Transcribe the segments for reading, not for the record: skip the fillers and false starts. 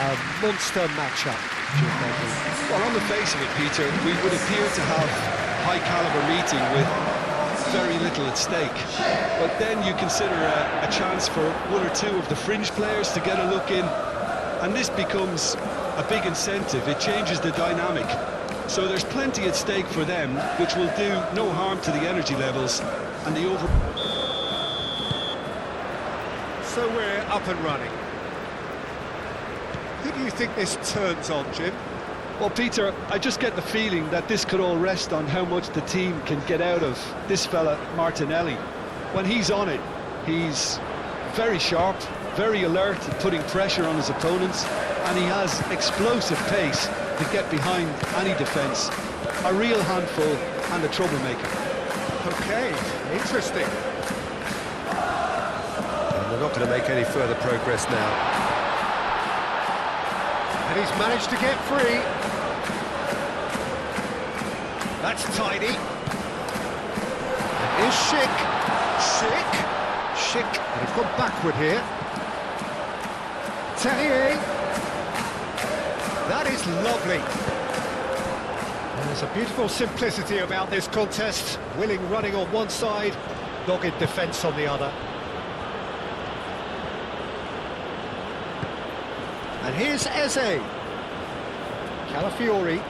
A monster matchup. Well, on the face of it, Peter, we would appear to have a high-caliber meeting with very little at stake. But then you consider a chance for one or two of the fringe players to get a look in, and this becomes a big incentive. It changes the dynamic. So there's plenty at stake for them, which will do no harm to the energy levels and the over... So we're up and running. Who do you think this turns on, Jim? Well, Peter, I just get the feeling that this could all rest on how much the team can get out of this fella, Martinelli. When he's on it, he's very sharp, very alert at putting pressure on his opponents, and he has explosive pace to get behind any defence. A real handful and a troublemaker. Okay, interesting. And they're not going to make any further progress now. And he's managed to get free. That's tidy. And here's Schick. Schick. And he's gone backward here. Terrier. That is lovely. And there's a beautiful simplicity about this contest. Willing running on one side, dogged defence on the other. And here's Eze. Calafiori.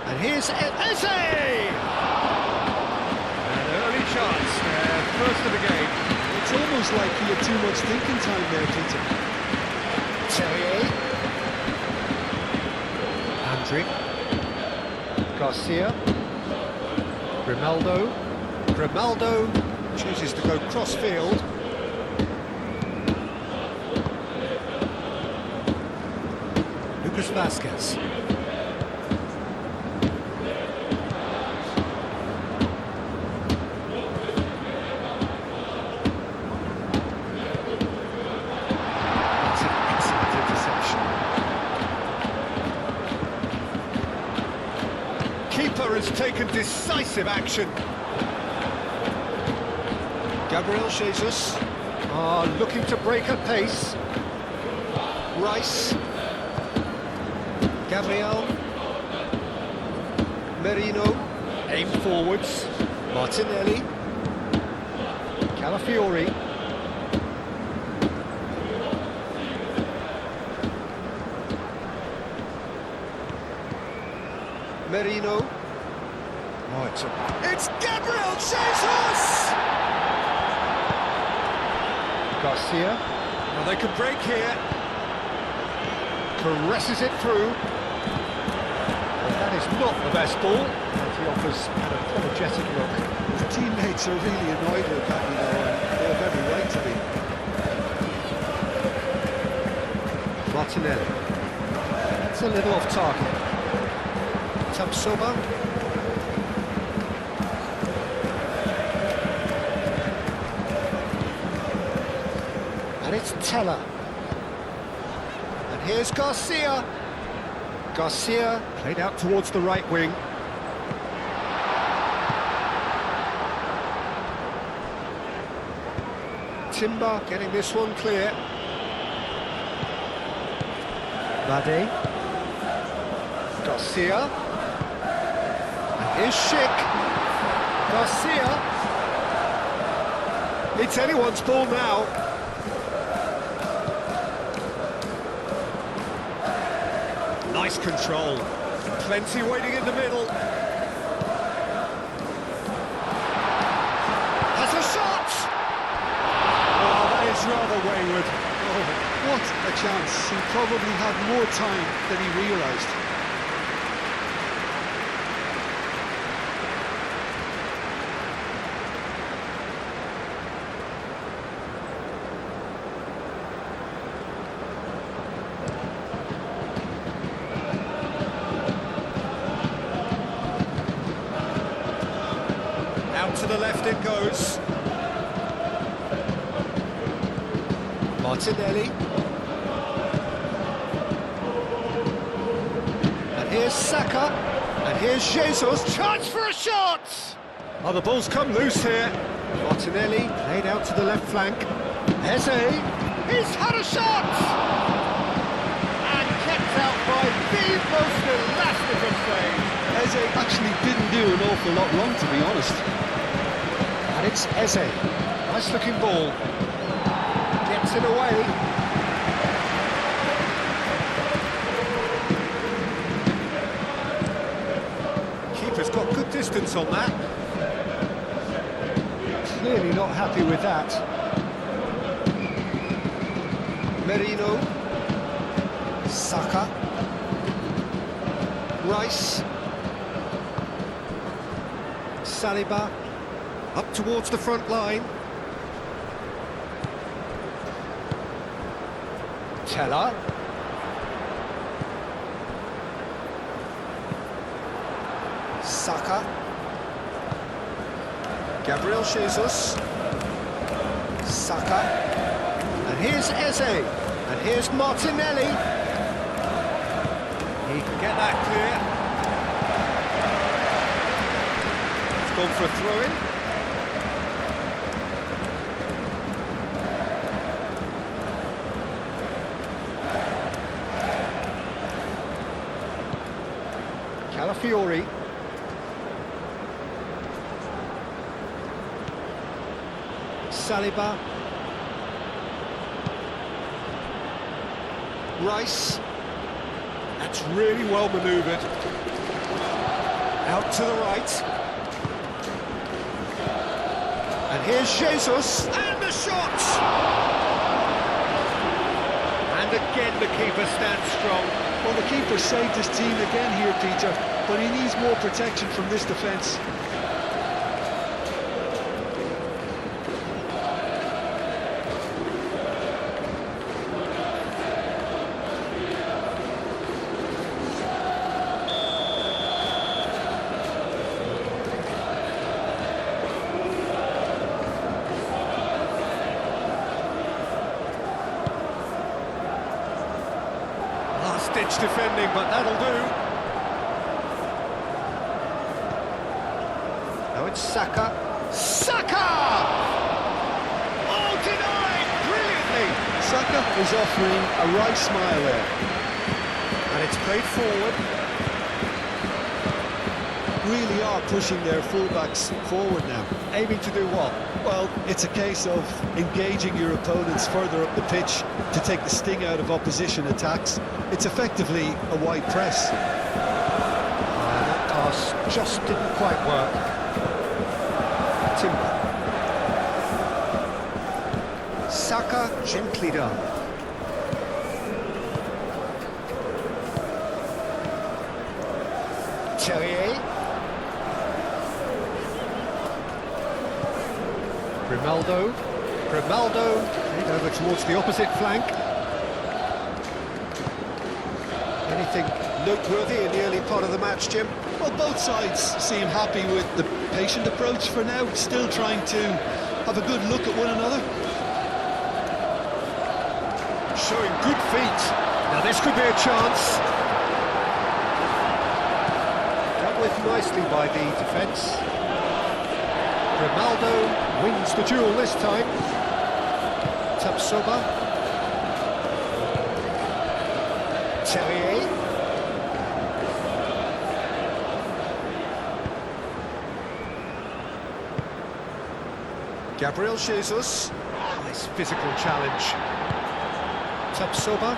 And here's Eze! An early chance, first of the game. It's almost like he had too much thinking time there, Peter. Terrier. Andrick. Garcia. Grimaldo chooses to go cross-field. Lucas Vazquez. That's an excellent interception. Keeper has taken decisive action. Gabriel Jesus looking to break at pace. Rice. Gabriel. Merino. Aim forwards. Martinelli. Calafiori. Merino. Oh, it's Gabriel Jesus! Garcia. Well, they could break here. Caresses it through. And that is not the best ball. And he offers an apologetic look. His teammates are really annoyed with that, you know, and they have every right to be. Martinelli. That's a little off target. Tapsoba. And it's Teller. And here's Garcia. Garcia played out towards the right wing. Timber getting this one clear. Vade. Garcia. And here's Schick. Garcia. It's anyone's ball now. Nice control. Plenty waiting in the middle. Has a shot! Oh, that is rather wayward. Oh, what a chance. He probably had more time than he realised. Out to the left it goes. Martinelli. And here's Saka. And here's Jesus. Chance for a shot! Oh, the ball's come loose here. Martinelli laid out to the left flank. Eze. He's had a shot! inside, the most elastic of plays. Eze actually didn't do an awful lot wrong, to be honest. And it's Eze. Nice looking ball. Gets it away. Keeper's got good distance on that. Clearly not happy with that. Merino. Saka. Rice. Saliba. Up towards the front line. Teller. Saka. Gabriel Jesus. Saka. And here's Eze. And here's Martinelli. He can get that clear. It's gone for a throw-in. Calafiori. Saliba. Rice. That's really well manoeuvred. Out to the right. And here's Jesus. And the shot! And again the keeper stands strong. Well, the keeper saved his team again here, Peter, but he needs more protection from this defence. Ditch defending, but that'll do. Now it's Saka. Saka! Oh, denied brilliantly! Saka is offering a right smile there. And it's played forward. Really are pushing their fullbacks forward now. Aiming to do what? Well, it's a case of engaging your opponents further up the pitch to take the sting out of opposition attacks. It's effectively a wide press. That pass just didn't quite work. Timber. Saka, gently done. Terrier. Grimaldo, played over towards the opposite flank. Anything noteworthy in the early part of the match, Jim? Well, both sides seem happy with the patient approach for now, still trying to have a good look at one another. Showing good feet. Now this could be a chance. Dealt with nicely by the defence. Grimaldo wins the duel this time. Tapsoba. Terrier. Gabriel Jesus. Nice physical challenge. Tapsoba.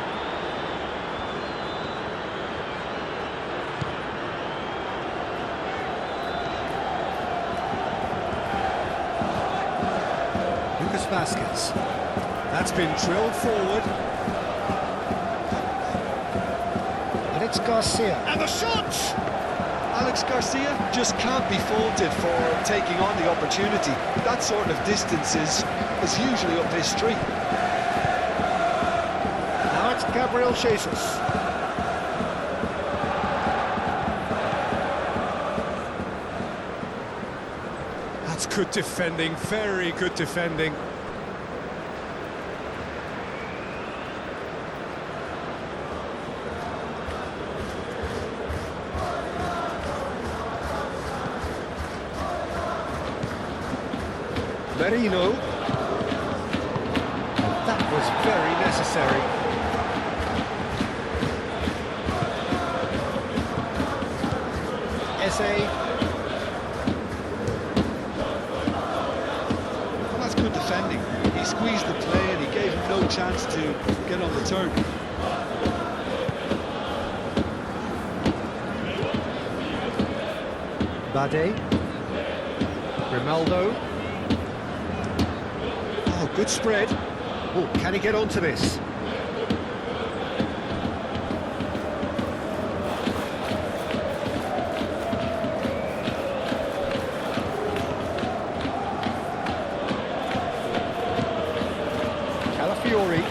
Vasquez. That's been drilled forward. And it's Garcia. And the shot! Alex Garcia just can't be faulted for taking on the opportunity. That sort of distance is usually up his street. Now it's Gabriel Jesus. That's good defending, very good defending. Merino. That was very necessary. Eze. Well, that's good defending. He squeezed the play and he gave him no chance to get on the turn. Bade. Grimaldo. Oh, good spread. Oh, can he get onto this? Calafiori.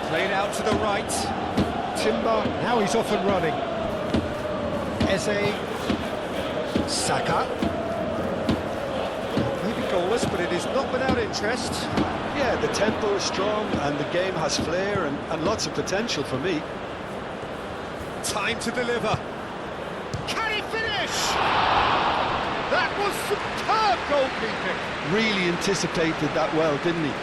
Played out to the right. Timber, now he's off and running. Eze. Saka. Maybe goalless, but it is not without interest. Yeah, the tempo is strong and the game has flair and lots of potential for me. Time to deliver. Can he finish? That was superb goalkeeping. Really anticipated that well, didn't he?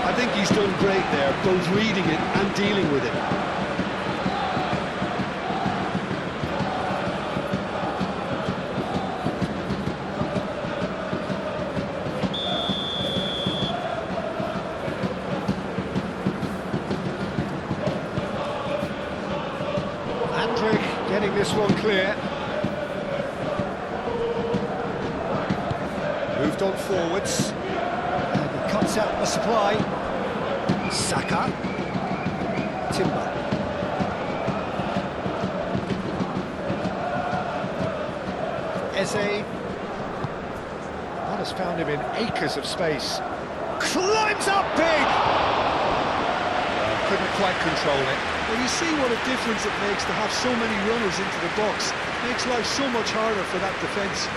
I think he's done great there, both reading it and dealing with it. Andrick getting this one clear. Moved on forwards. And he cuts out the supply. Saka. Timber. Eze. One has found him in acres of space. Climbs up big! Couldn't quite control it. Well, you see what a difference it makes to have so many runners into the box. Makes life so much harder for that defence.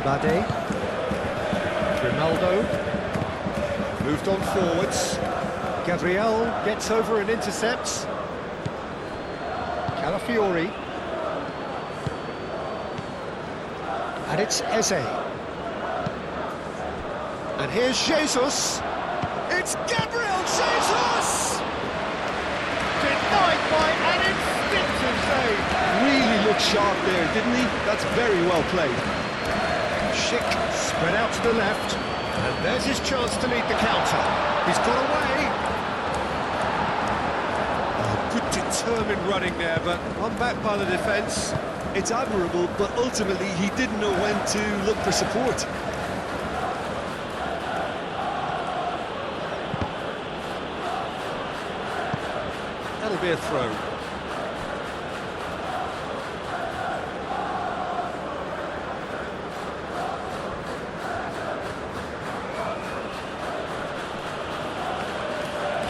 Bade. Grimaldo. Moved on forwards. Gabriel gets over and intercepts. Calafiori. And it's Eze. And here's Jesus. It's Gabriel Jesus! Denied by an instinctive save. Really looked sharp there, didn't he? That's very well played. Schick spread out to the left, and there's his chance to lead the counter. He's got away. Oh, good determined running there, but one back by the defence. It's admirable, but ultimately he didn't know when to look for support. That'll be a throw.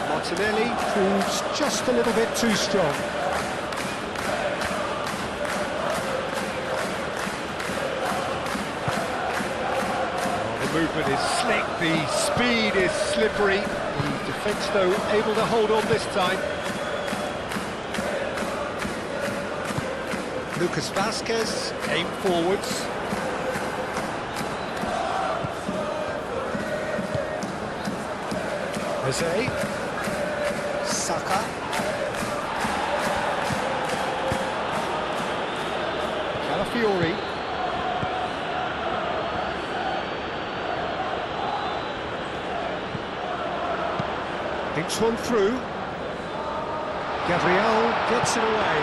Martinelli proves just a little bit too strong. Oh, the movement is slick, the speed is slippery. The defence, though, able to hold on this time. Lucas Vasquez came forwards. Eze. Saka. Calafiori. Thinks one through. Gabriel gets it away.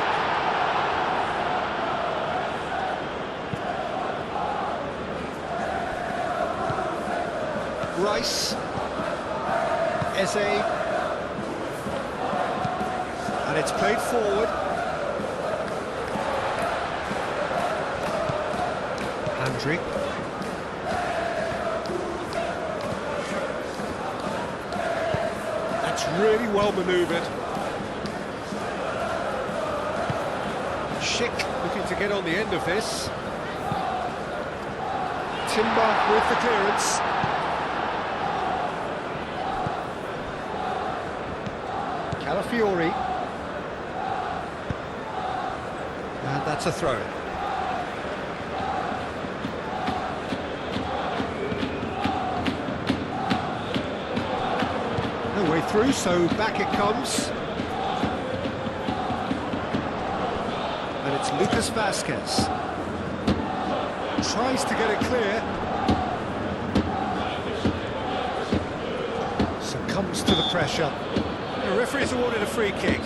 Rice. Eze. And it's played forward. Andriy. That's really well manoeuvred. Schick looking to get on the end of this. Timber with the clearance. Calafiori. And that's a throw. No way through, so back it comes. And it's Lucas Vazquez. Tries to get it clear. Succumbs to the pressure. The referee's awarded a free kick.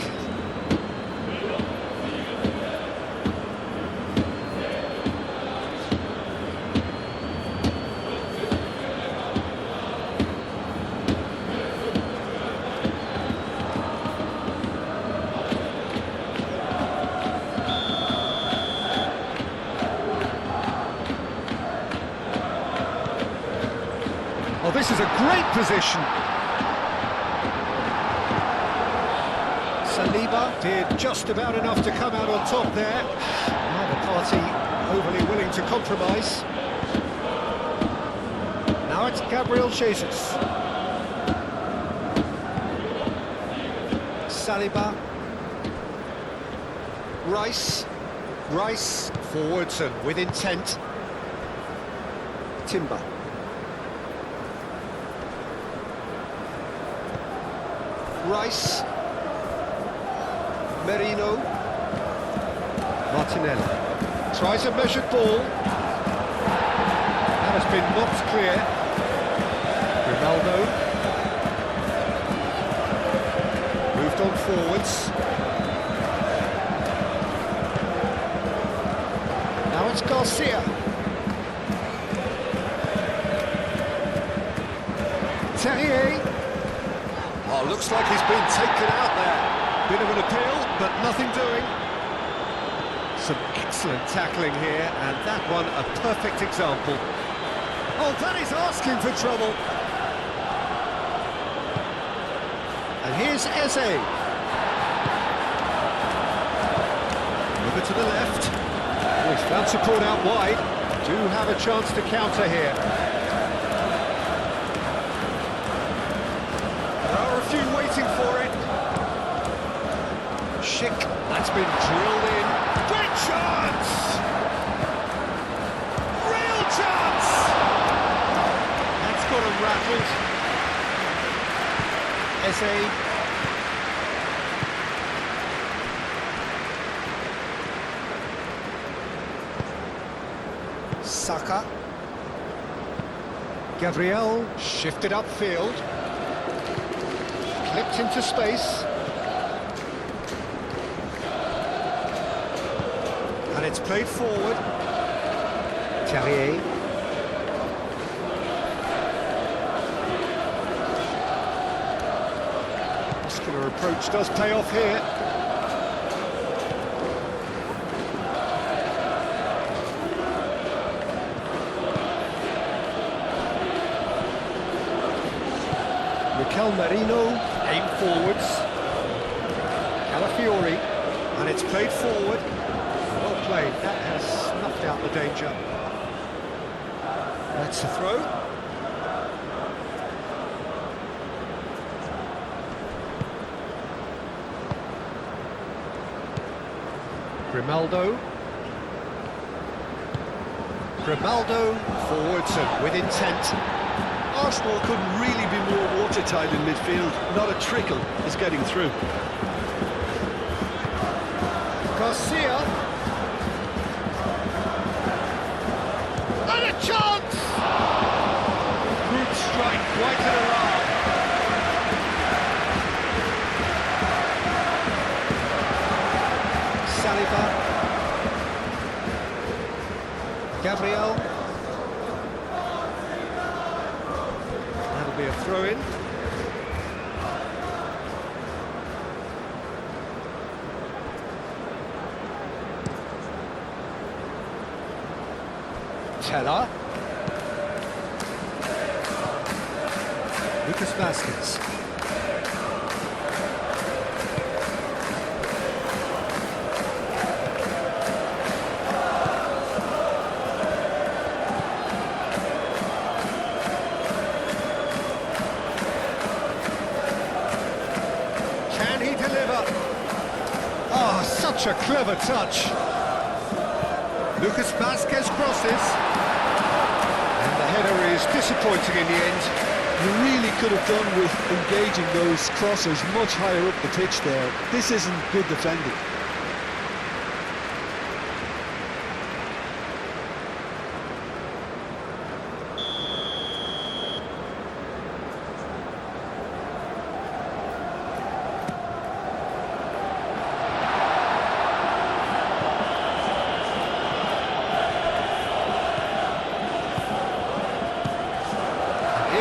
Oh, this is a great position. Saliba did just about enough to come out on top there. Neither party overly willing to compromise. Now it's Gabriel Jesus. Saliba. Rice. Rice forwards and with intent. Timber. Rice. Merino. Martinelli. Tries a measured ball. That has been knocked clear. Ronaldo. Moved on forwards. Now it's Garcia. Terrier. Oh, looks like he's been taken out there. Bit of an appeal, but nothing doing. Some excellent tackling here, and that one a perfect example. Oh, that is asking for trouble. And here's Eze. Over to the left. Oh, he's found support out wide. Do have a chance to counter here. Few waiting for it. Schick, that's been drilled in. Great chance! Real chance! That's got him rattled. Eze. Saka. Gabriel shifted upfield. Flipped into space. And it's played forward. Terrier. Muscular approach does pay off here. Mikel Merino. Aim forwards. Calafiori. And it's played forward. Well played. That has snuffed out the danger. That's the throw. Grimaldo. Grimaldo forwards and with intent. Arsenal couldn't really be more watertight in midfield. Not a trickle is getting through. Garcia. And a chance! Good strike, quite an alarm. Saliba. Gabriel. That'll be a throw-in. Teller. Lucas Vasquez. Can he deliver? Oh, such a clever touch. Lucas Vasquez crosses. And the header is disappointing in the end. You really could have done with engaging those crossers much higher up the pitch there. This isn't good defending.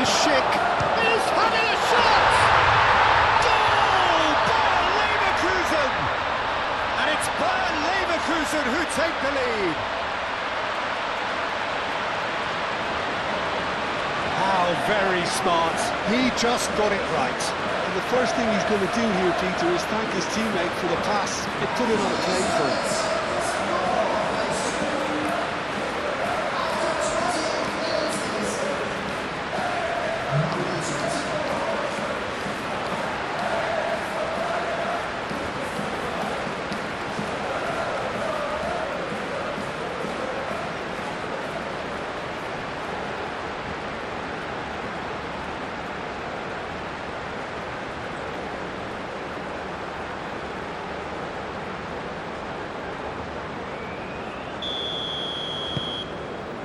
Schick is having a shot! Goal! Bayern Leverkusen! And it's Bayern Leverkusen who take the lead. How very smart. He just got it right. And the first thing he's going to do here, Peter, is thank his teammate for the pass. It put him on a plane for him.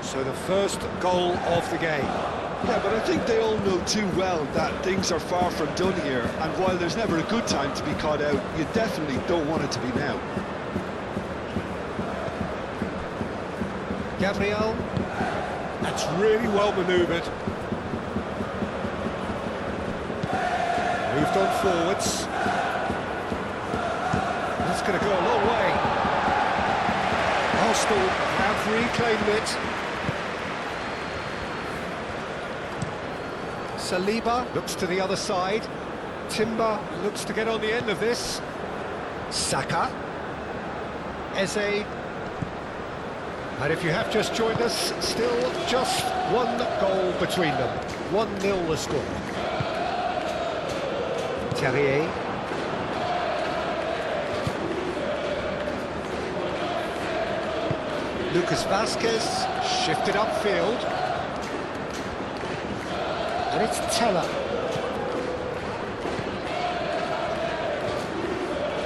So the first goal of the game. Yeah, but I think they all know too well that things are far from done here, and while there's never a good time to be caught out, you definitely don't want it to be now. Gabriel. That's really well manoeuvred. Moved on forwards. That's going to go a long way. Arsenal have reclaimed it. Saliba looks to the other side. Timber looks to get on the end of this. Saka. Eze. And if you have just joined us, still just one goal between them. 1-0 the score. Terrier. Lucas Vasquez shifted upfield. And it's Teller.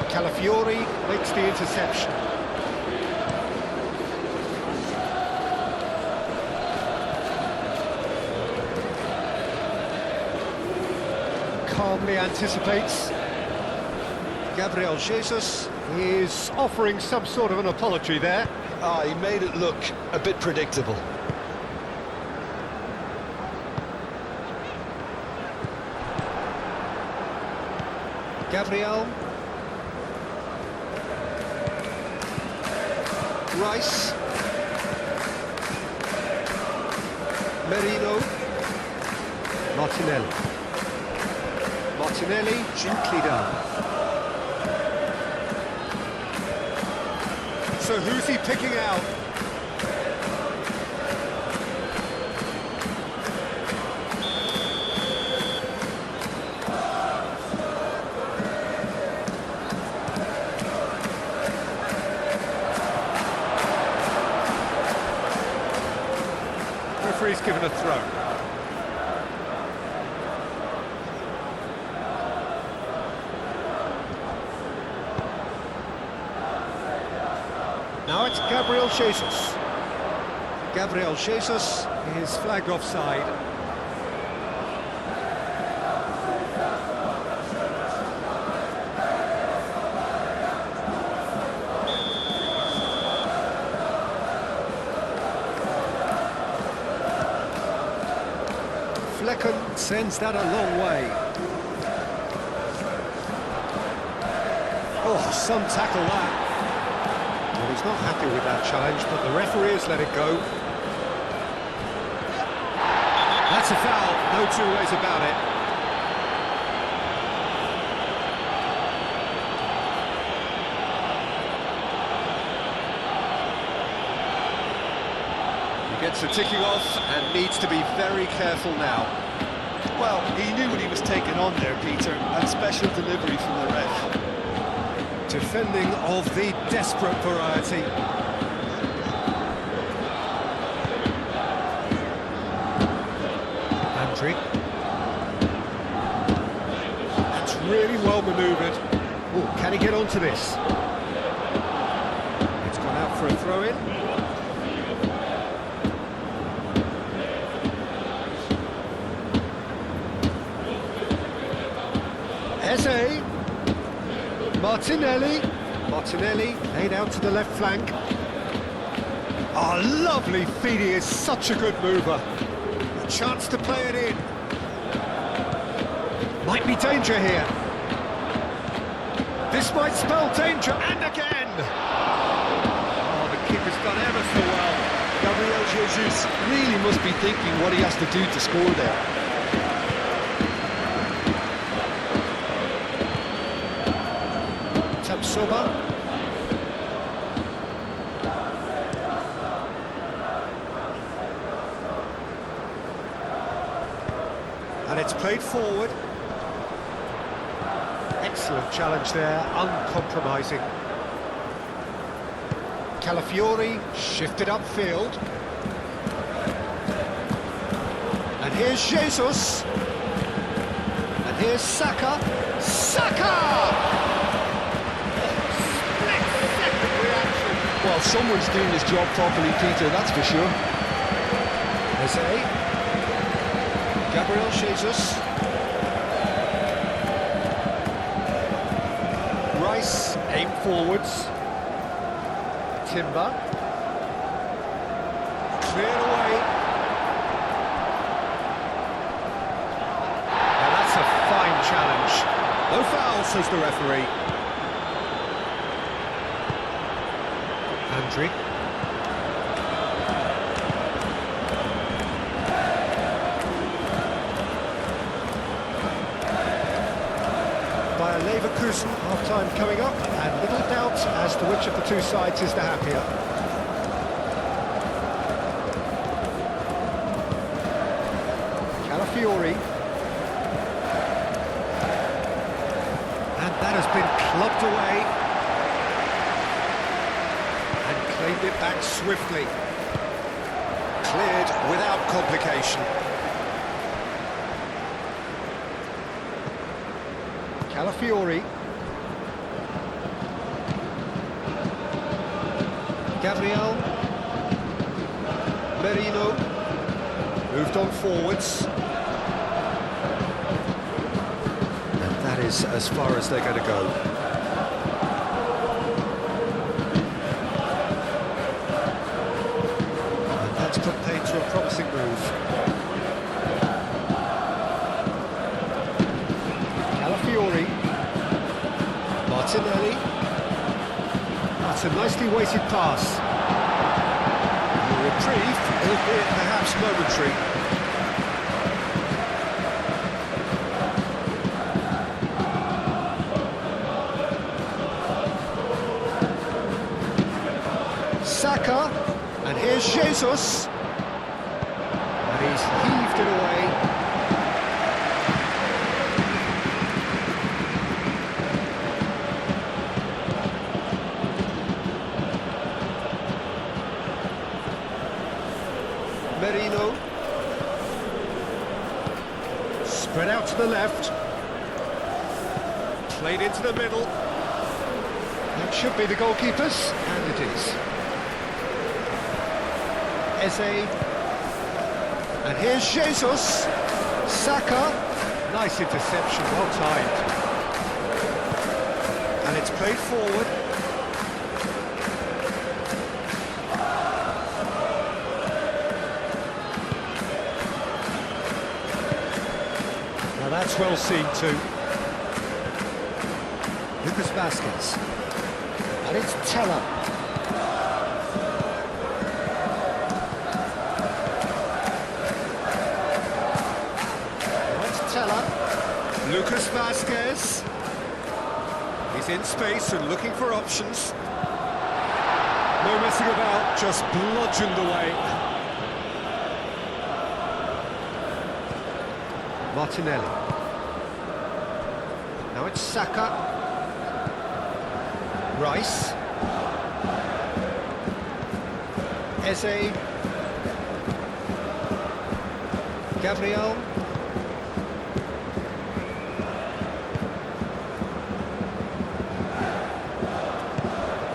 Calafiori makes the interception. Calmly anticipates. Gabriel Jesus is offering some sort of an apology there. He made it look a bit predictable. Gabriel. Rice. Merino. Martinelli. Martinelli, gently done. So who's he picking out? Referee's given a throw. Now it's Gabriel Jesus. Gabriel Jesus is flagged offside. Flecken sends that a long way. Oh, some tackle that. Well, he's not happy with that challenge, but the referee has let it go. That's a foul, no two ways about it. He gets the ticking off and needs to be very careful now. Well, he knew what he was taking on there, Peter, and special delivery from the ref. Defending of the desperate variety. Andriy. That's really well manoeuvred. Oh, can he get onto this? It's gone out for a throw-in. Eze. Martinelli laid out to the left flank. Oh, lovely feed, he is such a good mover. A chance to play it in. Might be danger here. This might spell danger, and again! Oh, the keeper's done ever so well. Gabriel Jesus really must be thinking what he has to do to score there. Tapsoba. And it's played forward. Excellent challenge there, uncompromising. Calafiori shifted upfield. And here's Jesus. And here's Saka. Well, someone's doing his job properly, Peter, that's for sure. Eze. Gabriel Jesus. Rice, aim forwards. Timber. Cleared away. And that's a fine challenge. No foul, says the referee. Andriy. By Leverkusen, half-time coming up, and little doubt as to which of the two sides is the happier. Calafiori. And that has been clubbed away. Claimed it back swiftly. Cleared without complication. Calafiori. Gabriel. Merino. Moved on forwards. And that is as far as they're going to go. To a promising move. Calafiori. Martinelli. That's a nicely weighted pass. A reprieve, albeit perhaps momentary. Saka. And here's Jesus. He's heaved it away. Merino. Spread out to the left. Played into the middle. That should be the goalkeepers, and it is. Eze. And here's Jesus. Saka. Nice interception, well timed. And it's played forward. Now that's well seen too. Lucas Vazquez. And it's Teller. Lucas Vasquez. He's in space and looking for options. No messing about, just bludgeoned away. Martinelli. Now it's Saka. Rice. Eze. Gabriel.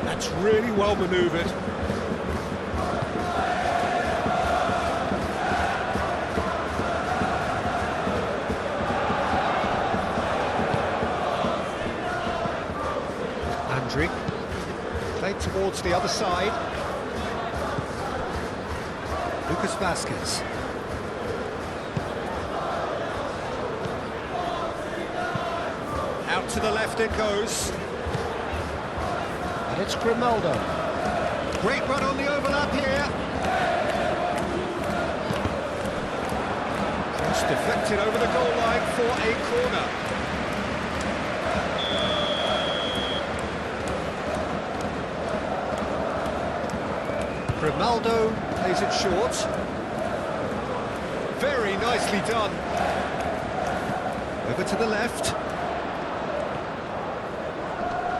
That's really well manoeuvred. Andrick. Played towards the other side. Lucas Vasquez. Out to the left it goes. And it's Grimaldo. Great run on the overlap here. Cross deflected over the goal line for a corner. Grimaldo plays it short. Very nicely done. Over to the left.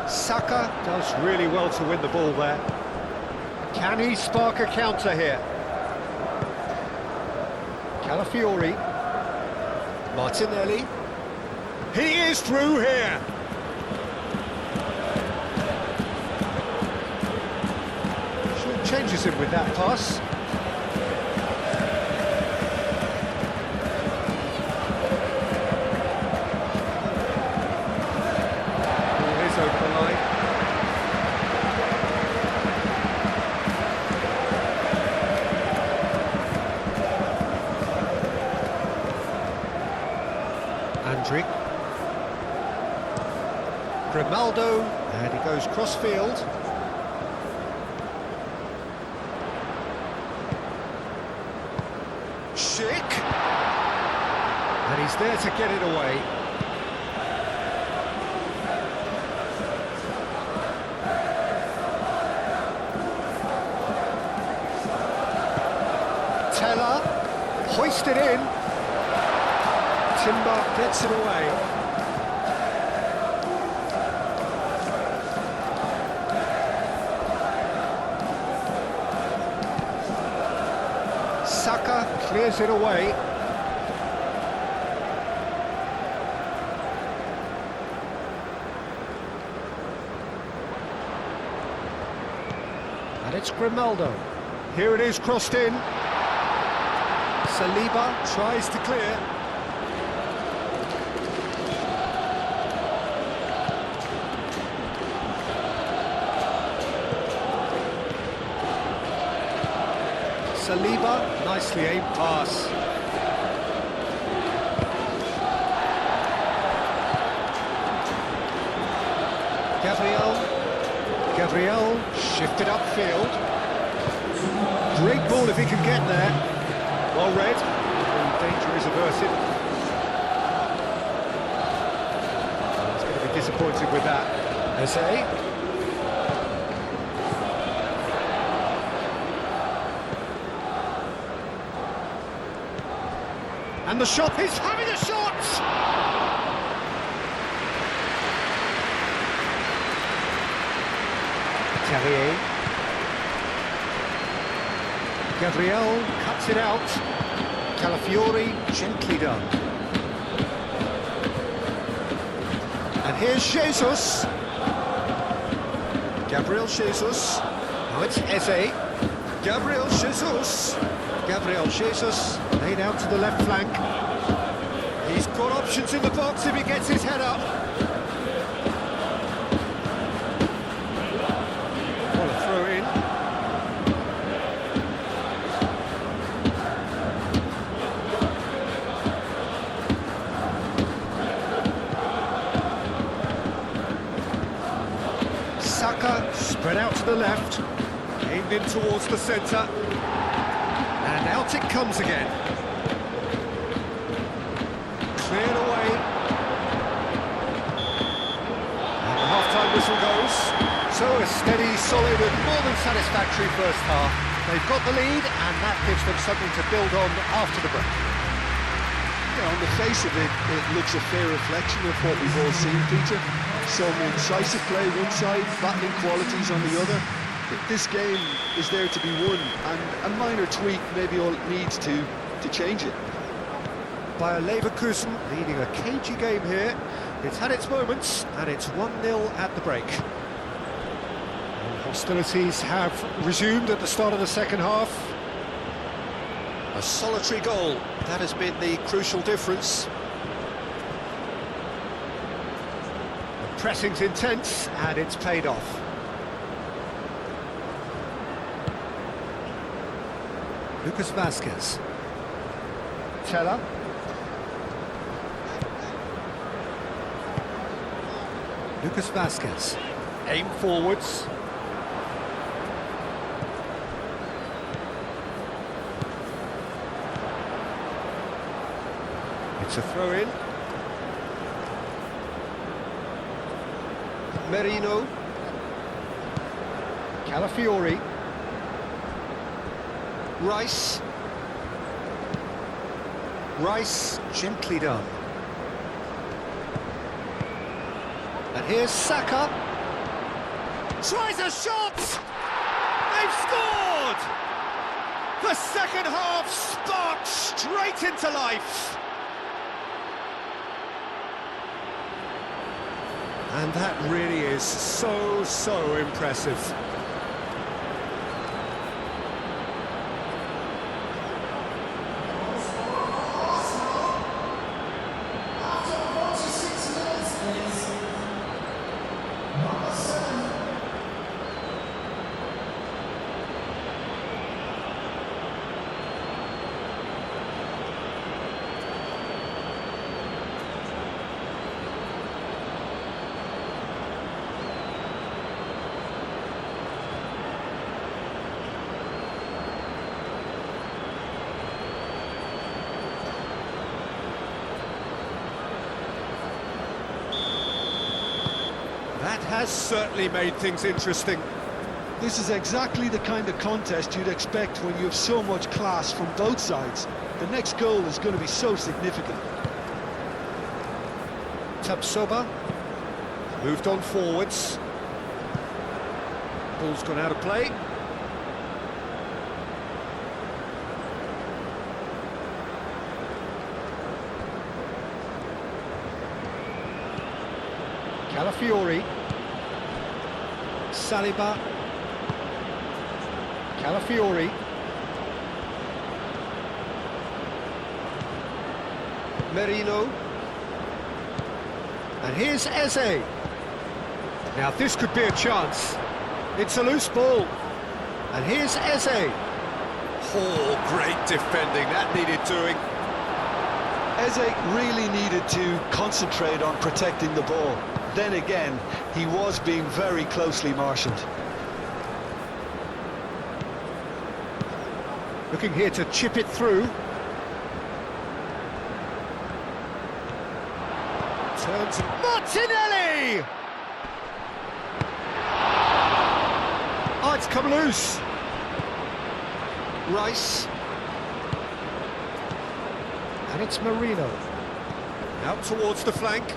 Saka does really well to win the ball there. Can he spark a counter here? Calafiori. Martinelli. He is through here. Short changes him with that pass. Over the line. Andrick. Grimaldo, and he goes cross-field. Schick. And he's there to get it away. Teller, hoisted in. Timber gets it away. Saka clears it away. And it's Grimaldo. Here it is, crossed in. Saliba tries to clear. Saliba, nicely aimed pass. Gabriel shifted upfield. Great ball if he can get there. Well read, the danger is averted. He's going to be disappointed with that. Eze. And the shot, he's having a shot! Terrier. Gabriel cuts it out. Calafiori, gently done. And here's Jesus. Gabriel Jesus. Now it's Eze. Gabriel Jesus. Gabriel Jesus laid out to the left flank. He's got options in the box if he gets his head up. What a throw in. Saka spread out to the left, aimed in towards the centre, and out it comes again. Cleared away. Steady, solid and more than satisfactory first half. They've got the lead and that gives them something to build on after the break. Yeah, on the face of it, it looks a fair reflection of what we've all seen, Peter. Some incisive play one side, battling qualities on the other. This game is there to be won, and a minor tweak maybe all it needs to change it. Bayer Leverkusen leading a cagey game here. It's had its moments, and it's 1-0 at the break. And hostilities have resumed at the start of the second half. A solitary goal, that has been the crucial difference. The pressing's intense, and it's paid off. Lucas Vazquez. Teller. Lucas Vazquez. Aim forwards. It's a throw-in. Merino. Calafiori. Rice. Rice, gently done. And here's Saka. Tries a shot! They've scored! The second half sparked straight into life. And that really is so impressive. That has certainly made things interesting. This is exactly the kind of contest you'd expect when you have so much class from both sides. The next goal is going to be so significant. Tabsoba moved on forwards. Ball's gone out of play. Calafiori. Saliba. Calafiori. Merino. And here's Eze. Now this could be a chance. It's a loose ball. And here's Eze. Oh, great defending. That needed doing. Eze really needed to concentrate on protecting the ball. Then again, he was being very closely marshalled. Looking here to chip it through. Turns Martinelli! Oh, it's come loose. Rice. And it's Merino. Out towards the flank.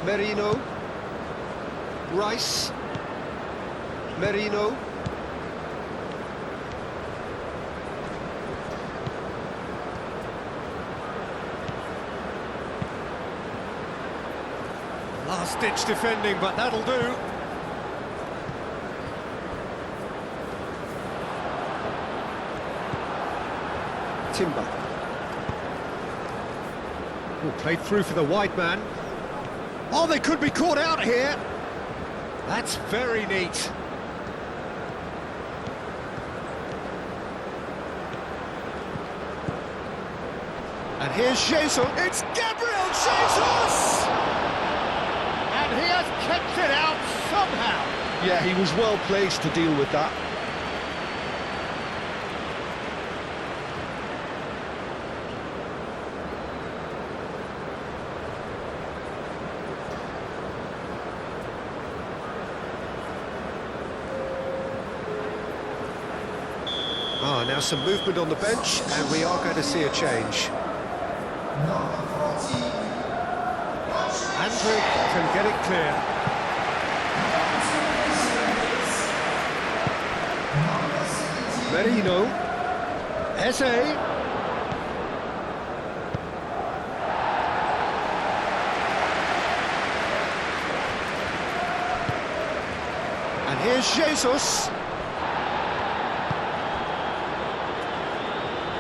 Merino. Rice. Merino. Last-ditch defending, but that'll do. Timber. Oh, played through for the wide man. Oh, they could be caught out here. That's very neat. And here's Jesus. It's Gabriel Jesus! And he has kept it out somehow. Yeah, he was well placed to deal with that. And now some movement on the bench, and we are going to see a change. Andrick can get it clear. Merino. Eze. And here's Jesus.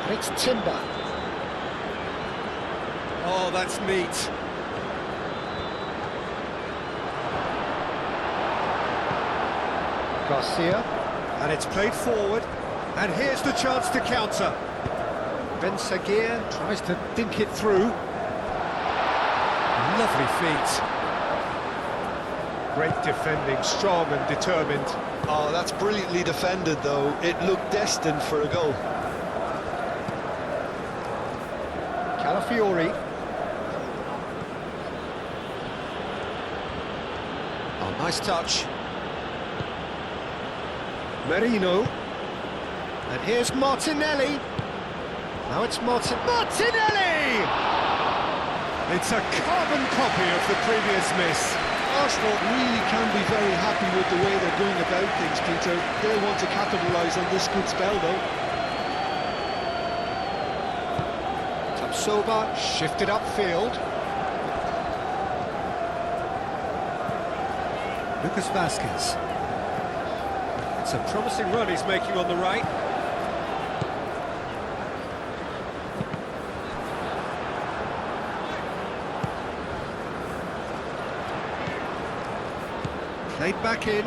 And it's Timber. Oh, that's neat. Garcia. And it's played forward. And here's the chance to counter. Ben Seguir tries to dink it through. Lovely feet. Great defending, strong and determined. Oh, that's brilliantly defended, though. It looked destined for a goal. Calafiori. Oh, nice touch. Merino. And here's Martinelli. Now it's Martinelli! It's a carbon copy of the previous miss. Arsenal really can be very happy with the way they're going about things, Peter. They'll want to capitalise on this good spell, though. Tapsoba shifted upfield. Lucas Vazquez. It's a promising run he's making on the right. Played back in.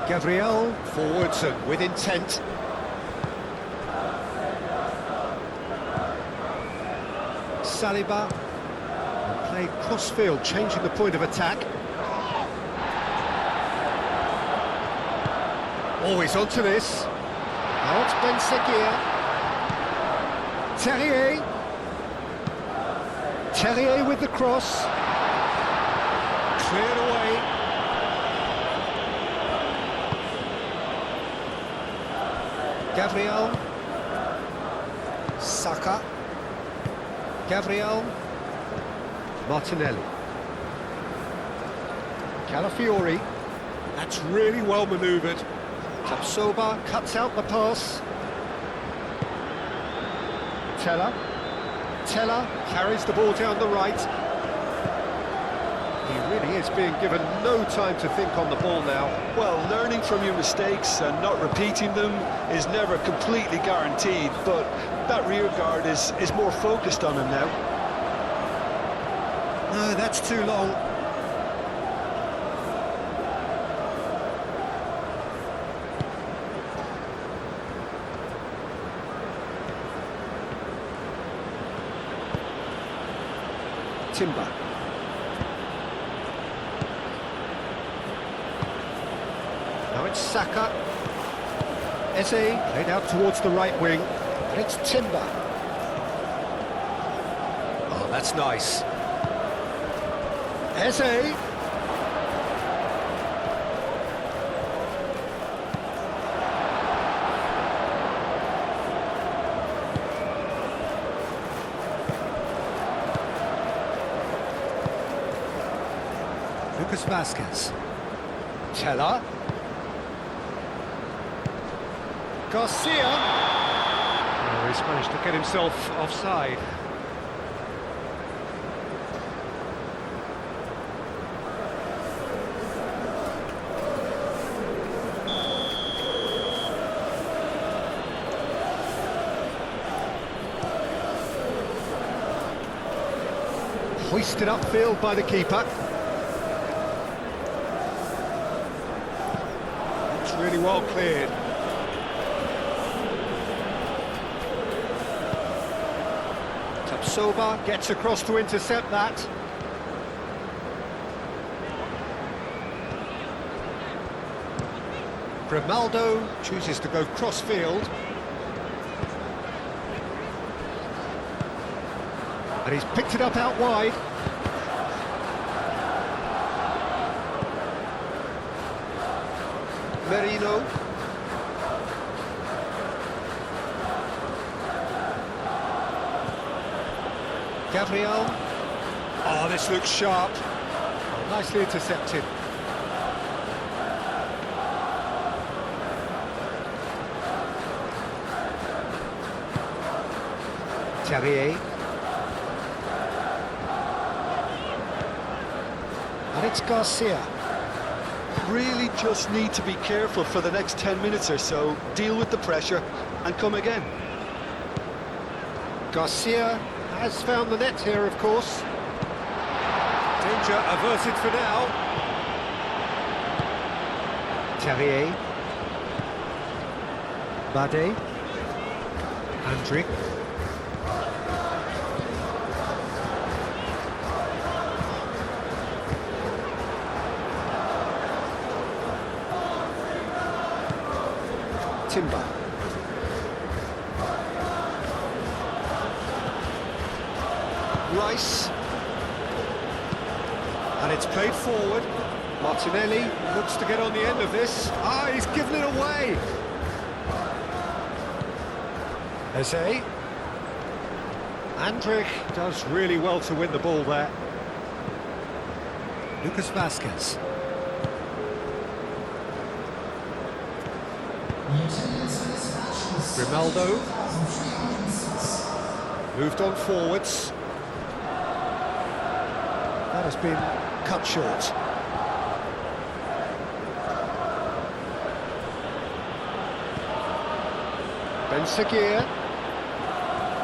Gabriel forwards and with intent. Saliba played cross-field, changing the point of attack. Always onto this. Now it's Ben Seguir. Terrier. Terrier with the cross. Cleared away. Gabriel. Saka. Gabriel. Martinelli. Calafiori. That's really well manoeuvred. Tapsoba cuts out the pass. Teller carries the ball down the right. He really is being given no time to think on the ball now. Well, learning from your mistakes and not repeating them is never completely guaranteed, but that rear guard is more focused on him now. No, that's too long. Timber. Now it's Saka. Eze played out towards the right wing. And it's Timber. Oh, that's nice. Eze. Lucas Vazquez. Teller. Garcia. Oh, he's managed to get himself offside. Hoisted upfield by the keeper. It's really well cleared. Tapsoba gets across to intercept that. Grimaldo chooses to go cross-field. And he's picked it up out wide. Merino. Gabriel. Oh, this looks sharp. Nicely intercepted. Terrier. And it's Garcia. Really just need to be careful for the next 10 minutes or so, deal with the pressure and come again. Garcia has found the net here, of course. Danger averted for now. Terrier. Bade. Andrick. Timber. Rice. And it's played forward. Martinelli. Looks to get on the end of this. Ah, he's given it away. Eze. Andrick does really well to win the ball there. Lucas Vasquez. Grimaldo. Moved on forwards. That has been cut short. Ben Seguir.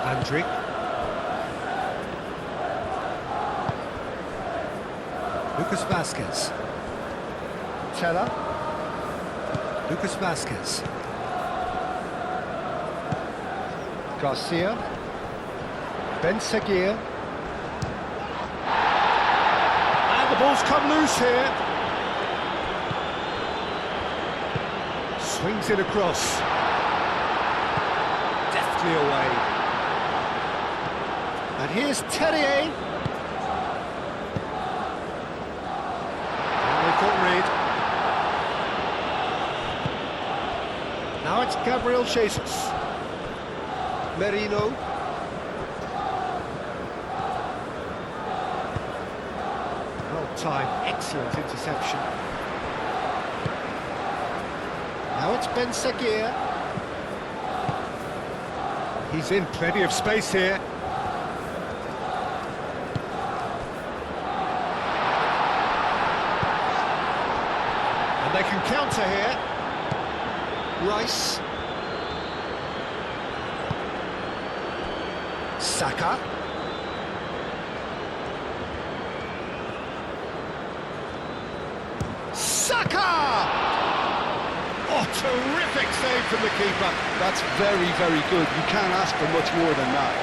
Andrick. Lucas Vasquez. Teller. Lucas Vasquez. Garcia. Ben Seguir. And the ball's come loose here. Swings it across. Deftly away. And here's Terrier. And they've got rid. Now it's Gabriel Jesus. Merino. Well timed, excellent interception. Now it's Ben Seguir. He's in plenty of space here. And they can counter here. Rice. Saka. Saka! Oh, terrific save from the keeper. That's very, very good. You can't ask for much more than that.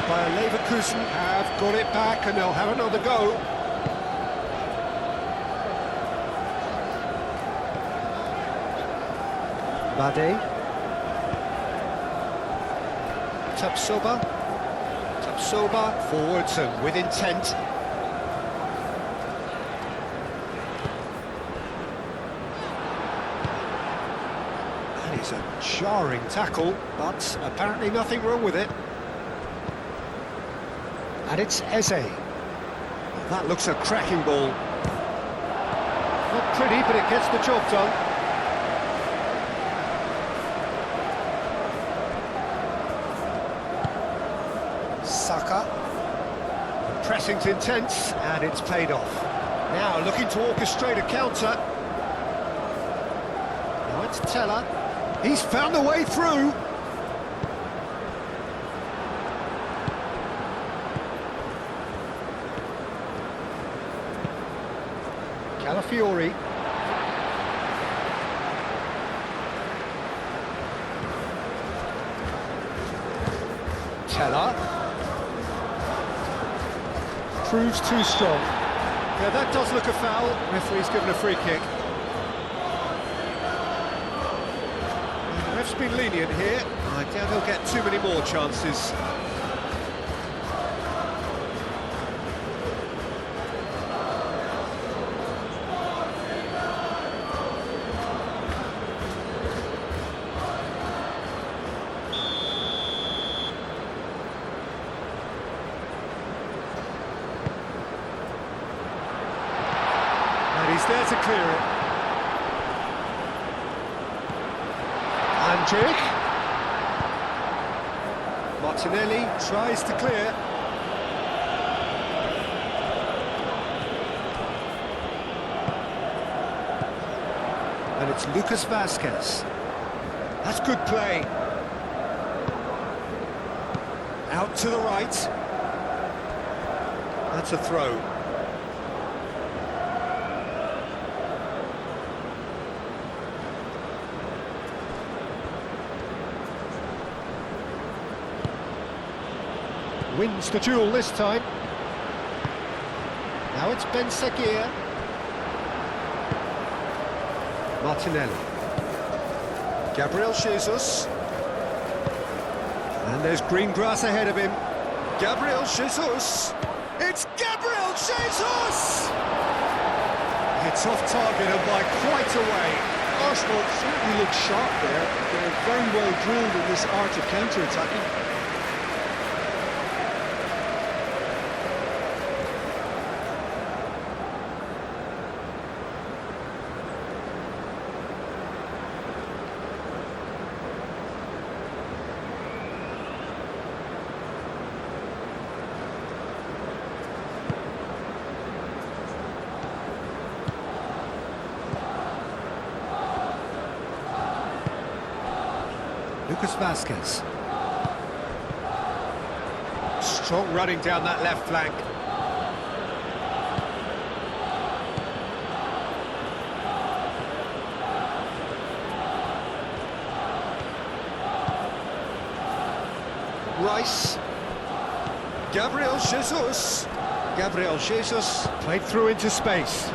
Bayer Leverkusen have got it back and they'll have another go. Bade. Tapsoba. Tapsoba. Forwards and with intent. That is a jarring tackle, but apparently nothing wrong with it. And it's Eze. That looks a cracking ball. Not pretty, but it gets the job done. Saka. The pressing's intense and it's paid off. Now looking to orchestrate a counter. Now it's Teller. He's found a way through. Calafiori. Teller. Proves too strong. Yeah, that does look a foul. Referee's given a free kick. The ref's been lenient here. I doubt he'll get too many more chances. there to clear it. Andrić. Martinelli tries to clear. And it's Lucas Vazquez. That's good play. Out to the right. That's a throw. Wins the duel this time. Now it's Ben Seguir. Martinelli. Gabriel Jesus. And there's green grass ahead of him. Gabriel Jesus. It's Gabriel Jesus! It's off target and by quite a way. Arsenal certainly look sharp there. They're very well drilled in this art of counter-attacking. Lucas Vazquez. Strong running down that left flank. Rice. Gabriel Jesus. Gabriel Jesus played through into space.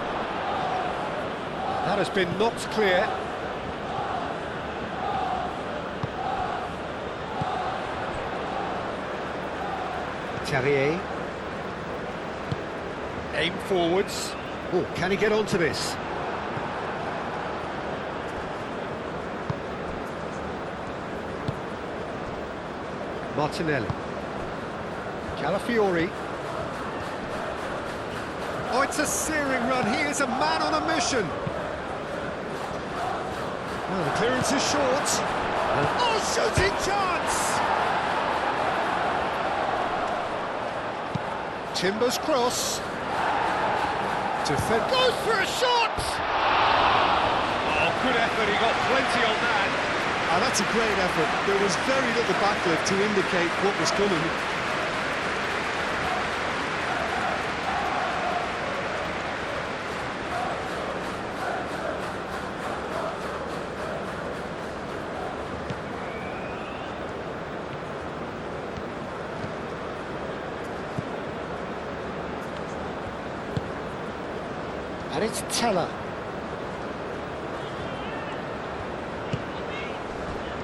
That has been knocked clear. Terrier. Aim forwards. Oh, can he get onto this? Martinelli. Calafiori. Oh, it's a searing run. He is a man on a mission. Well, the clearance is short. Oh, shooting chance! Timber's cross. Defend goes for a shot! Oh, good effort, he got plenty on that. Ah, that's a great effort. There was very little backlift to indicate what was coming. And it's Teller.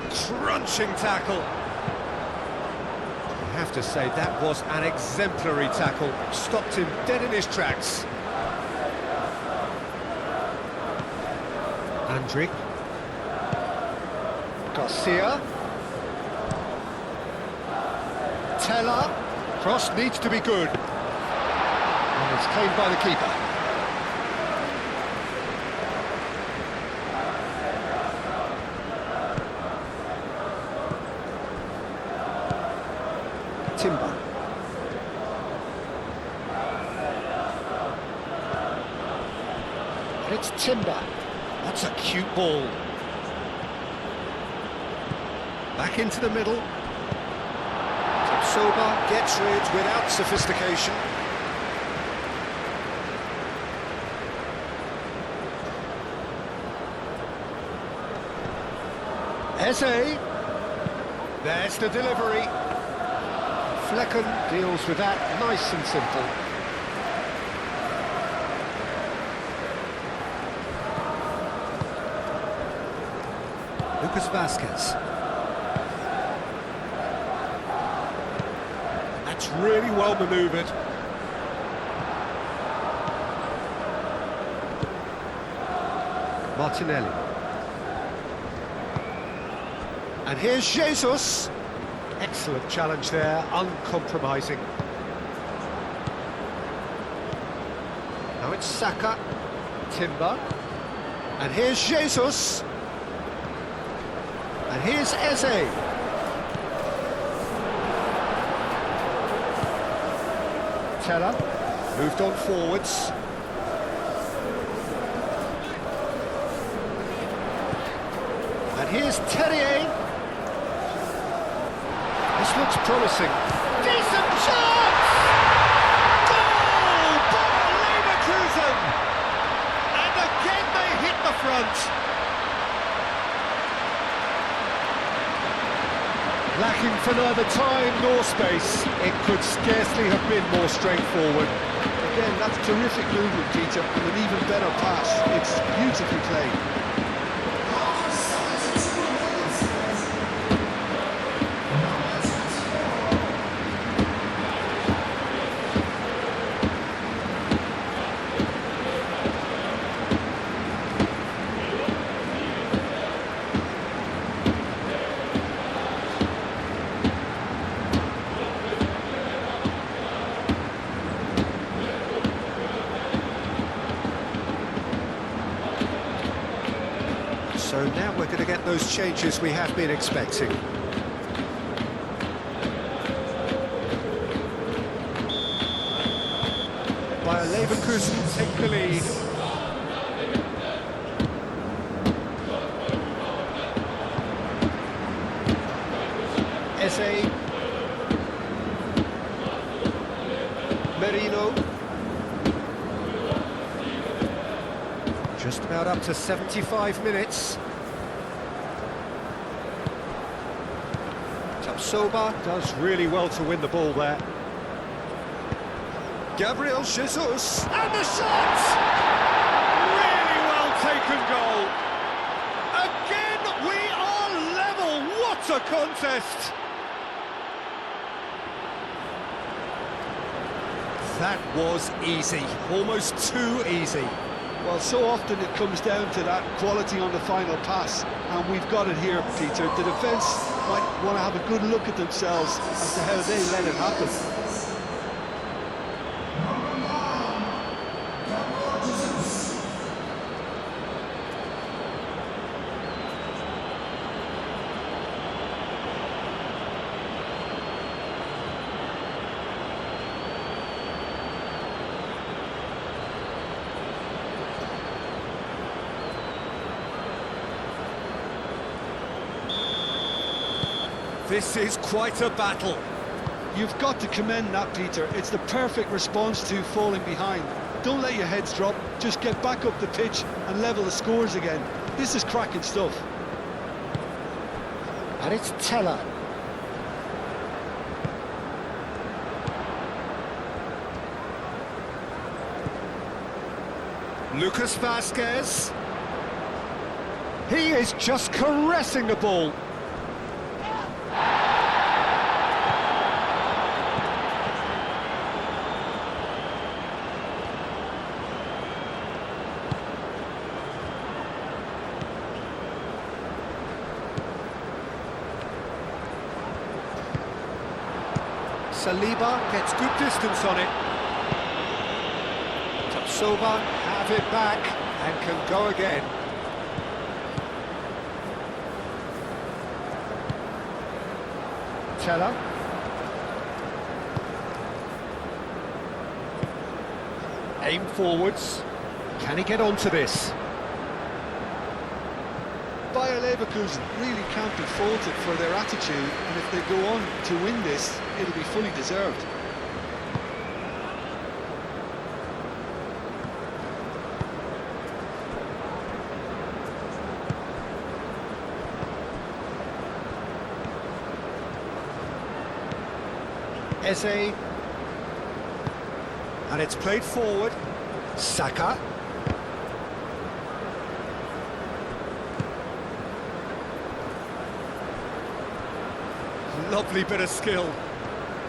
Crunching tackle. I have to say, that was an exemplary tackle. Stopped him dead in his tracks. Andrić. Garcia. Teller. Cross needs to be good. And it's claimed by the keeper. Timber. And it's Timber. That's a cute ball. Back into the middle. Soba gets rid without sophistication. Eze. There's the delivery. Flecken deals with that nice and simple. Lucas Vazquez. That's really well manoeuvred. Martinelli. And here's Jesus. Excellent challenge there, uncompromising. Now it's Saka. Timber. And here's Jesus. And here's Eze. Teller, moved on forwards. And here's Terrier. This looks promising. Decent chance! Goal by Leverkusen! And again they hit the front. Lacking for neither time nor space, it could scarcely have been more straightforward. Again, that's terrific movement, Peter, and an even better pass. It's beautifully played. So now we're going to get those changes we have been expecting. Bayer Leverkusen take the lead. Eze. Merino. Just about up to 75 minutes. Soba does really well to win the ball there. Gabriel Jesus, and the shot! Really well taken goal. Again, we are level. What a contest! That was easy, almost too easy. Well, so often it comes down to that quality on the final pass, and we've got it here, Peter. The defence might want to have a good look at themselves as to how they let it happen. This is quite a battle. You've got to commend that, Peter. It's the perfect response to falling behind. Don't let your heads drop, just get back up the pitch and level the scores again. This is cracking stuff. And it's Teller. Lucas Vasquez. He is just caressing the ball. Saliba gets good distance on it. Tapsoba have it back and can go again. Teller. Aim forwards. Can he get onto this? Bayer Leverkusen really can't be faulted for their attitude, and if they go on to win this, it'll be fully deserved. Eze. And it's played forward. Saka. Lovely bit of skill.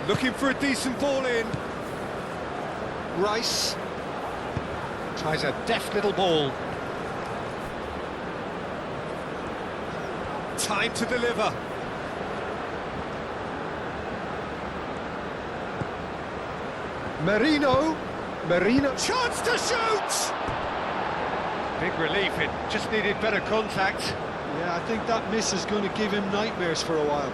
Looking for a decent ball in. Rice. Tries a deft little ball. Time to deliver. Merino. Chance to shoot! Big relief, it just needed better contact. Yeah, I think that miss is going to give him nightmares for a while.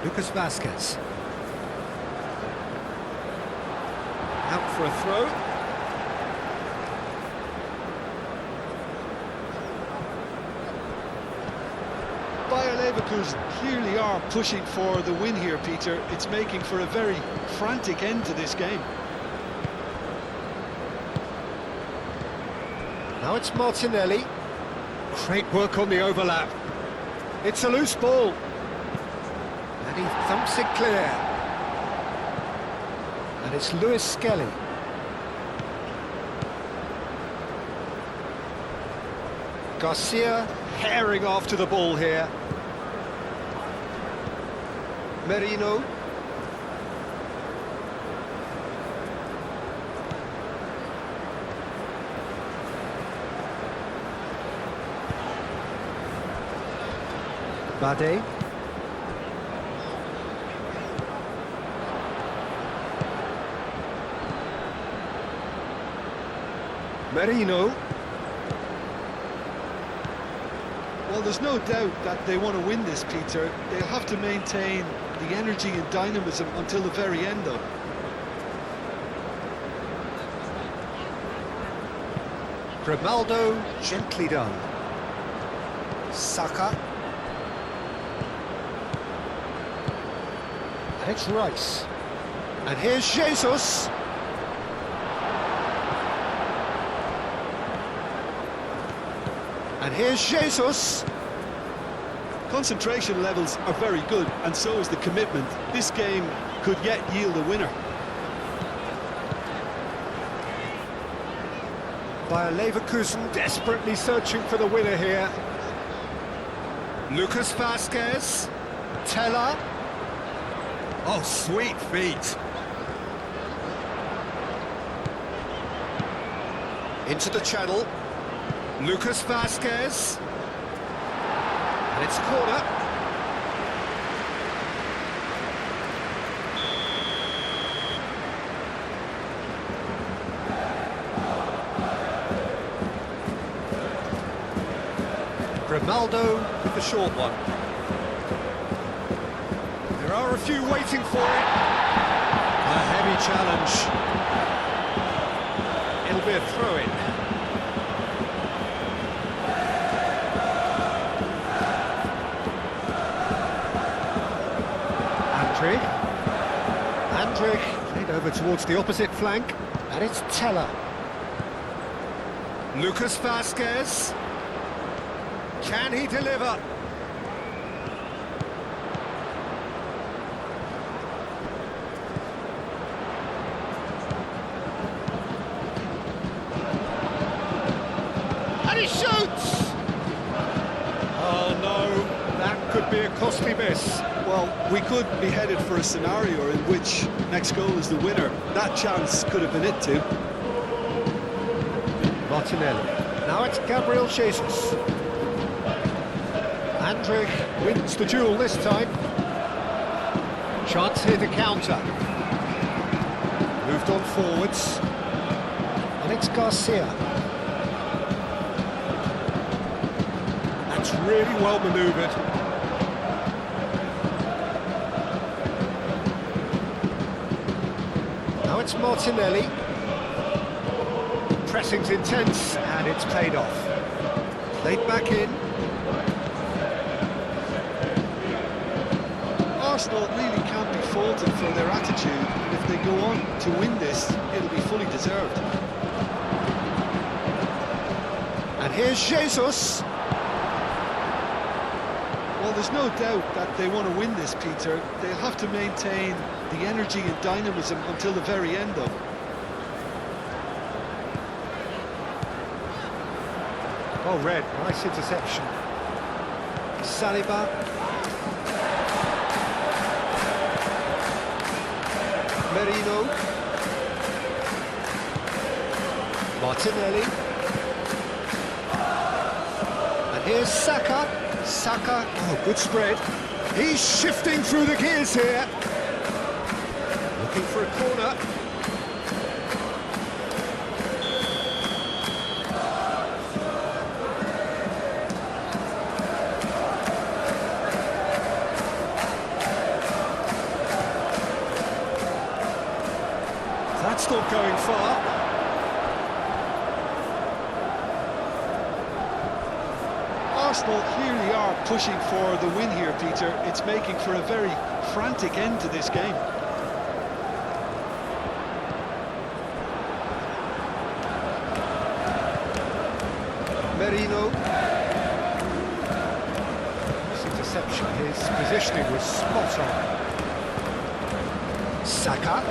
Lucas Vazquez. Out for a throw. Bayer Leverkusen clearly are pushing for the win here, Peter. It's making for a very frantic end to this game. Now it's Martinelli. Great work on the overlap. It's a loose ball. And he thumps it clear. And it's Lewis Skelly. Garcia herring after the ball here. Merino. Bade. Merino. Well, there's no doubt that they want to win this, Peter. They'll have to maintain the energy and dynamism until the very end, though. Grimaldo, gently done. Saka. And it's Rice. And here's Jesus. And here's Jesus. Concentration levels are very good, and so is the commitment. This game could yet yield a winner. Bayer Leverkusen desperately searching for the winner here. Lucas Vazquez. Teller. Oh, sweet feet. Into the channel. Lucas Vazquez. And it's corner. Grimaldo with the short one. There are a few waiting for it. A heavy challenge. It'll be a throw-in. Andrich played over towards the opposite flank, and it's Teller. Lucas Vazquez. Can he deliver? And he shoots! Oh no, that could be a costly miss. Well, we could be headed for a scenario in which next goal is the winner. That chance could have been it too. Martinelli. Now it's Gabriel Jesus. Andrich wins the duel this time. Chance here to counter. Moved on forwards. And it's Garcia. That's really well manoeuvred. Now it's Martinelli. Pressing's intense, and it's paid off. Played back in. Arsenal really can't be faulted for their attitude, and if they go on to win this, it'll be fully deserved. And here's Jesus. Well, there's no doubt that they want to win this, Peter. They'll have to maintain the energy and dynamism until the very end, though. Well read, nice interception. Saliba. Merino. Martinelli. And here's Saka. Saka, oh, good spread. He's shifting through the gears here. Looking for a corner. That's not going far. Arsenal clearly are pushing for the win here, Peter. It's making for a very frantic end to this game. Merino. This interception, his positioning was spot on. Saka.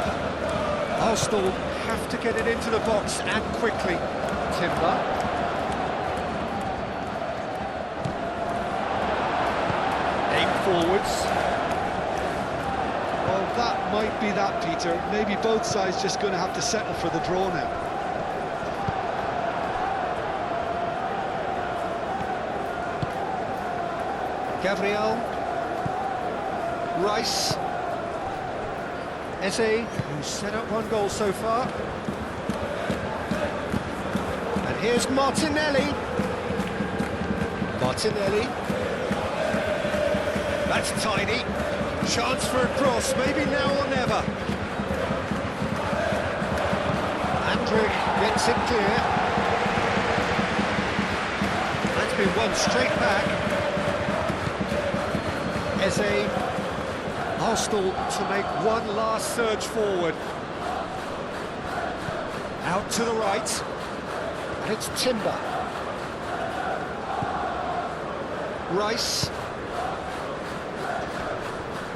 Arsenal have to get it into the box and quickly. Timber. Aim forwards. Well, that might be that, Peter. Maybe both sides just going to have to settle for the draw now. Gabriel. Rice. Eze, who's set up one goal so far. And here's Martinelli. Martinelli. That's tidy. Chance for a cross, maybe now or never. Andrick gets it clear. That's been won straight back. Eze. Arsenal to make one last surge forward. Out to the right. And it's Timber. Rice.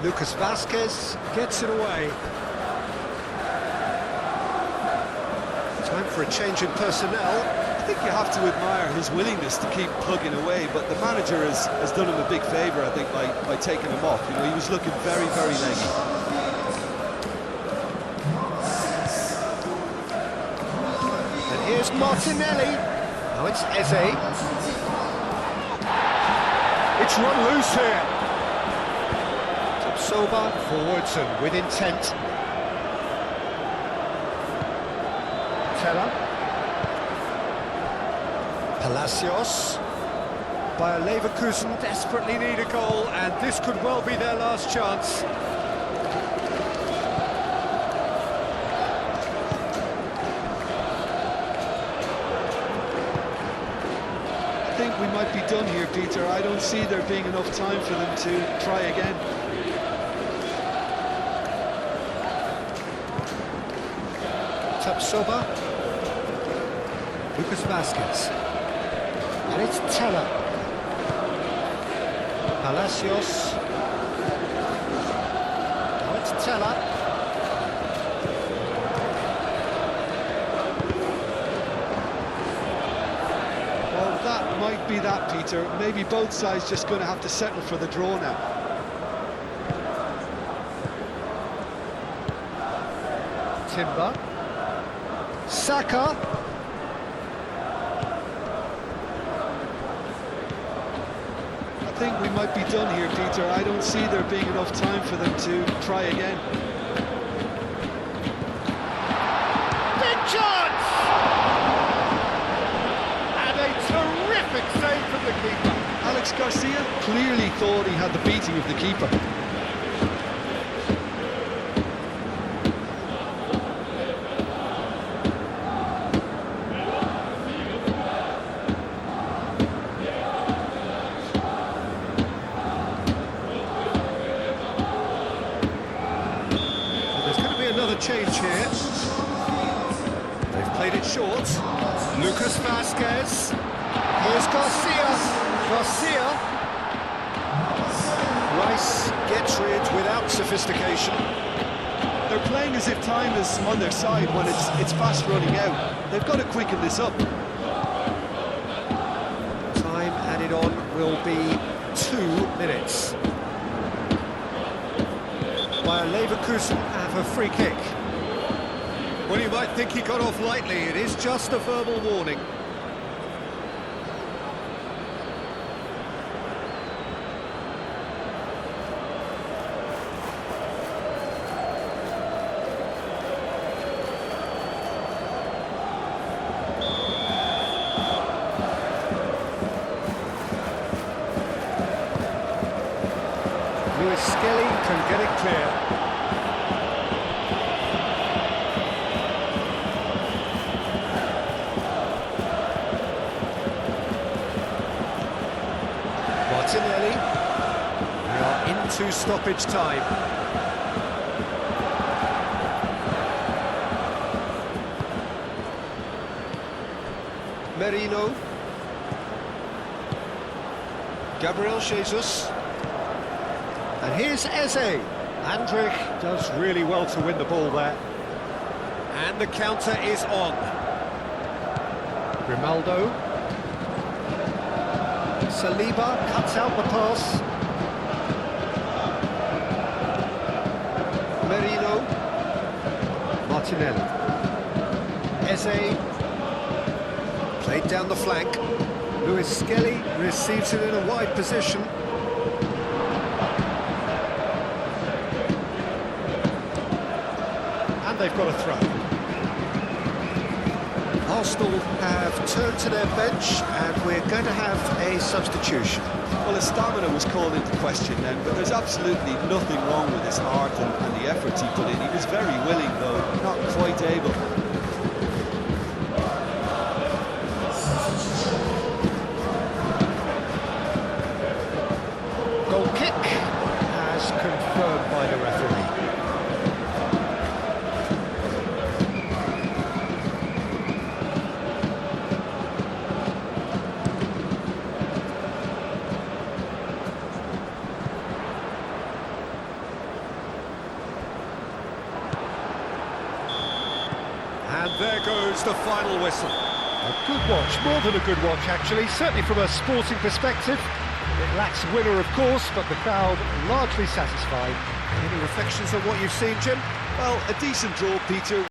Lucas Vasquez gets it away. Time for a change in personnel. I think you have to admire his willingness to keep plugging away, but the manager has done him a big favour, I think, by taking him off. You know, he was looking very, very leggy. And here's Martinelli. Now it's Eze. It's run loose here. Sober, forwards and with intent. Teller. Palacios. Bayer Leverkusen desperately need a goal, and this could well be their last chance. I think we might be done here, Peter. I don't see there being enough time for them to try again. Soba, Lucas Vasquez, and it's Teller, Palacios, now it's Teller, well, that might be that, Peter. Maybe both sides just going to have to settle for the draw now. Timber. Saka. I think we might be done here, Peter. I don't see there being enough time for them to try again. Big chance! And a terrific save from the keeper. Alex Garcia clearly thought he had the beating of the keeper. Another change here. They've played it short. Lucas Vasquez. Here's Garcia. Garcia. Rice gets rid without sophistication. They're playing as if time is on their side when it's fast running out. They've got to quicken this up. Time added on will be 2 minutes. Bayer Leverkusen have a free kick. Well, you might think he got off lightly. It is just a verbal warning. Skelly can get it clear. Martinelli. We are into stoppage time. Merino. Gabriel Jesus. And here's Eze. Andrich does really well to win the ball there. And the counter is on. Grimaldo. Saliba cuts out the pass. Merino. Martinelli. Eze. Played down the flank. Luis Skelly receives it in a wide position. They've got a throw. Arsenal have turned to their bench and we're going to have a substitution. Well, his stamina was called into question then, but there's absolutely nothing wrong with his heart and the efforts he put in. He was very willing, though, not quite able. Goal kick as confirmed by the referee. And there goes the final whistle. A good watch, more than a good watch actually, certainly from a sporting perspective. It lacks winner of course, but the crowd largely satisfied. Any reflections on what you've seen, Jim? Well, a decent draw, Peter.